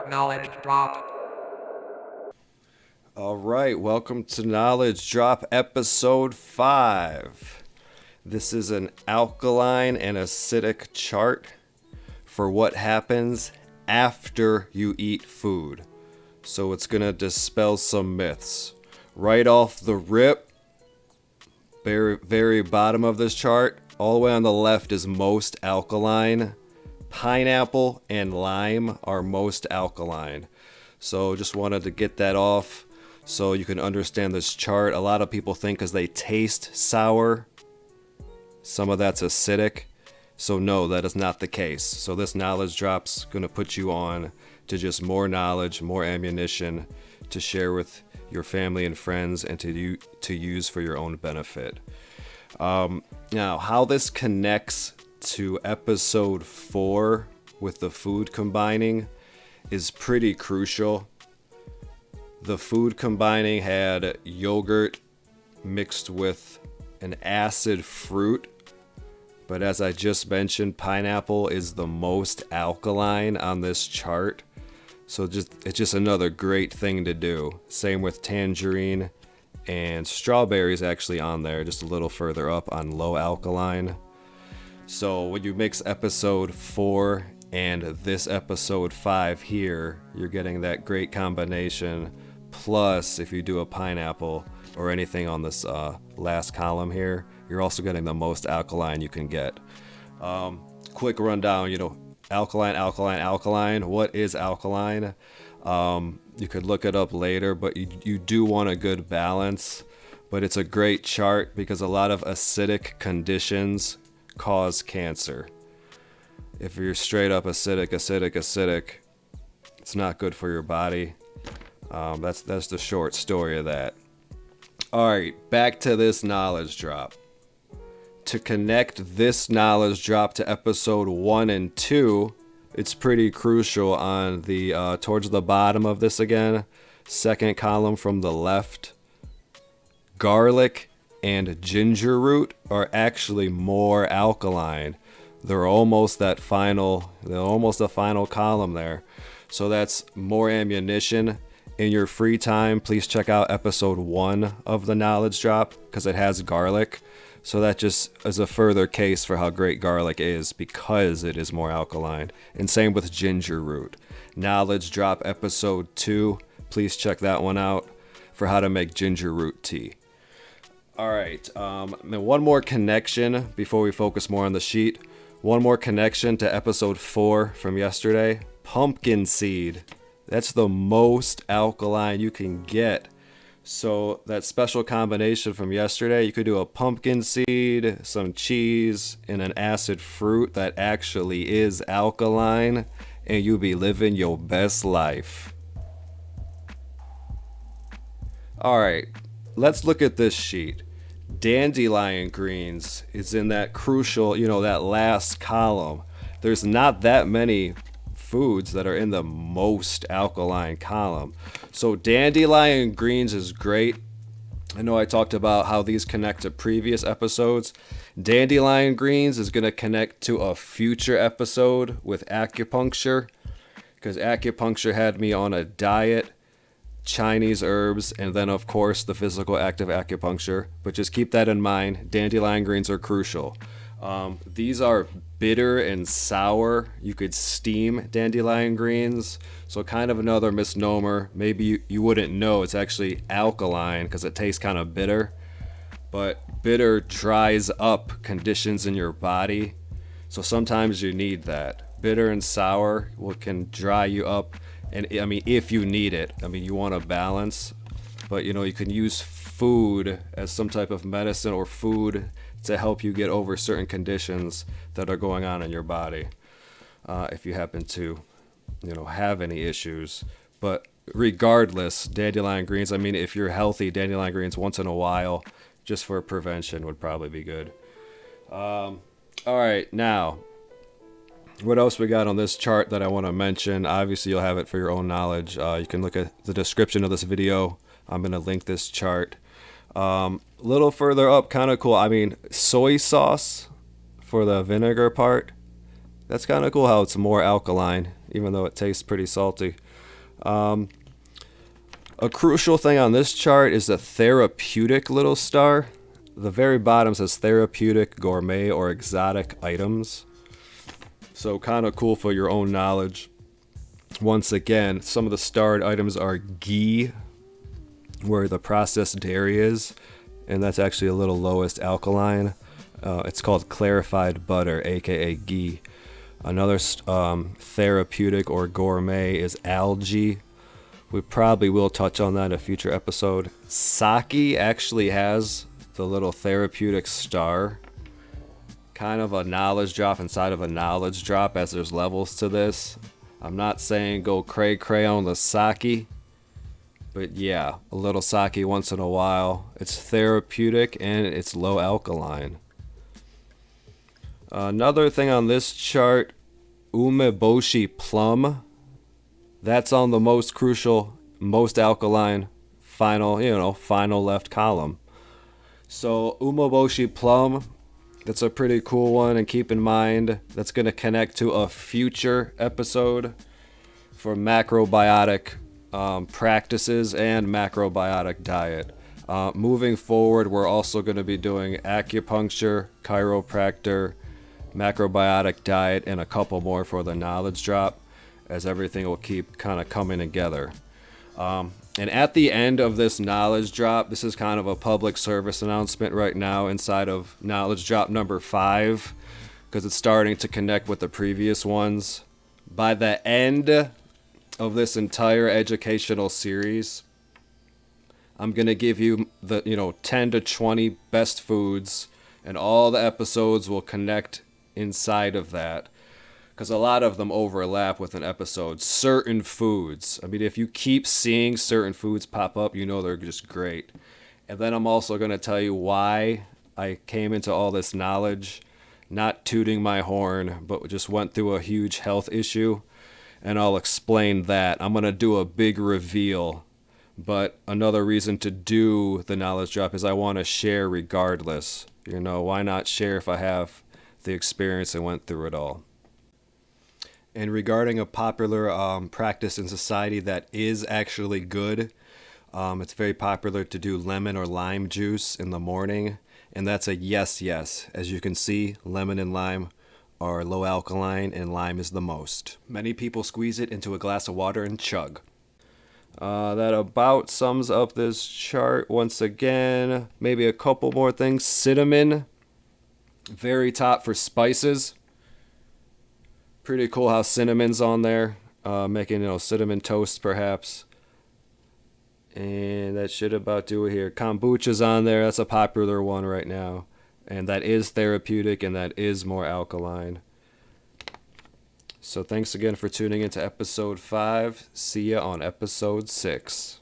Knowledge drop. All right, welcome to Knowledge Drop episode 5. This is an alkaline and acidic chart for what happens after you eat food. So it's going to dispel some myths. Right off the rip, very bottom of this chart, all the way on the left is most alkaline. Pineapple and lime are most alkaline. So just wanted to get that off so you can understand this chart. A lot of people think because they taste sour, some of that's acidic. So no, that is not the case. So this knowledge drop's going to put you on to just more knowledge, more ammunition to share with your family and friends and to use for your own benefit. Now, how this connects to episode 4 with the food combining is pretty crucial. The food combining had yogurt mixed with an acid fruit, but as I just mentioned, pineapple is the most alkaline on this chart, so it's just another great thing to do. Same with tangerine, and strawberries actually on there, just a little further up on low alkaline. So when you mix episode 4 and this episode 5 here, you're getting that great combination. Plus, if you do a pineapple or anything on this last column here, you're also getting the most alkaline you can get. Quick rundown, alkaline. What is alkaline? You could look it up later, but you do want a good balance. But it's a great chart because a lot of acidic conditions cause cancer. If you're straight up acidic, it's not good for your body. That's the short story of that. All right, back to this knowledge drop. To connect this knowledge drop to episode 1 and 2, it's pretty crucial on the towards the bottom of this again, second column from the left. Garlic and ginger root are actually more alkaline. They're almost the final column there. So that's more ammunition. In your free time, please check out episode 1 of the knowledge drop because it has garlic. So that just is a further case for how great garlic is because it is more alkaline. And same with ginger root. Knowledge drop episode 2. Please check that one out for how to make ginger root tea. All right, one more connection before we focus more on the sheet. One more connection to episode 4 from yesterday. Pumpkin seed. That's the most alkaline you can get. So that special combination from yesterday, you could do a pumpkin seed, some cheese, and an acid fruit that actually is alkaline, and you'll be living your best life. All right, let's look at this sheet. Dandelion greens is in that crucial, that last column. There's not that many foods that are in the most alkaline column. So dandelion greens is great. I know I talked about how these connect to previous episodes. Dandelion greens is going to connect to a future episode with acupuncture because acupuncture had me on a diet, Chinese herbs, and then of course the physical active acupuncture. But just keep that in mind. Dandelion greens are crucial. These are bitter and sour. You could steam dandelion greens. So kind of another misnomer. Maybe you wouldn't know it's actually alkaline because it tastes kind of bitter. But bitter dries up conditions in your body. So sometimes you need that. Bitter and sour can dry you up. And I mean, if you need it, you want a balance. But you can use food as some type of medicine or food to help you get over certain conditions that are going on in your body. If you happen to, have any issues. But regardless, dandelion greens, if you're healthy, dandelion greens once in a while, just for prevention would probably be good. All right, now, what else we got on this chart that I want to mention? Obviously, you'll have it for your own knowledge. You can look at the description of this video. I'm going to link this chart. Little further up, kind of cool. Soy sauce for the vinegar part That's kind of cool how it's more alkaline, even though it tastes pretty salty. A crucial thing on this chart is the therapeutic little star. The very bottom says therapeutic, gourmet, or exotic items. So kind of cool for your own knowledge. Once again, some of the starred items are ghee, where the processed dairy is, and that's actually a little lowest alkaline. It's called clarified butter, aka ghee. Another therapeutic or gourmet is algae. We probably will touch on that in a future episode. Sake actually has the little therapeutic star. Kind of a knowledge drop inside of a knowledge drop, as there's levels to this. I'm not saying go cray on the sake, but yeah, a little sake once in a while. It's therapeutic and it's low alkaline. Another thing on this chart, umeboshi plum. That's on the most crucial, most alkaline, final left column. So umeboshi plum, that's a pretty cool one, and keep in mind that's going to connect to a future episode for macrobiotic practices and macrobiotic diet. Moving forward, we're also going to be doing acupuncture, chiropractor, macrobiotic diet, and a couple more for the knowledge drop, as everything will keep kind of coming together. And at the end of this knowledge drop, this is kind of a public service announcement right now inside of knowledge drop number 5, because it's starting to connect with the previous ones. By the end of this entire educational series, I'm going to give you the 10 to 20 best foods, and all the episodes will connect inside of that, because a lot of them overlap with an episode. Certain foods, I mean, if you keep seeing certain foods pop up, they're just great. And then I'm also going to tell you why I came into all this knowledge, not tooting my horn, but just went through a huge health issue, and I'll explain that. I'm going to do a big reveal, but another reason to do the knowledge drop is I want to share regardless. Why not share if I have the experience and went through it all? And regarding a popular practice in society that is actually good, it's very popular to do lemon or lime juice in the morning, and that's a yes. As you can see, lemon and lime are low alkaline, and lime is the most. Many people squeeze it into a glass of water and chug. That about sums up this chart once again. Maybe a couple more things. Cinnamon, very top for spices. Pretty cool how cinnamon's on there, making cinnamon toast perhaps. And that should about do it here. Kombucha's on there. That's a popular one right now, and that is therapeutic and that is more alkaline. So thanks again for tuning into episode 5. See ya on episode 6.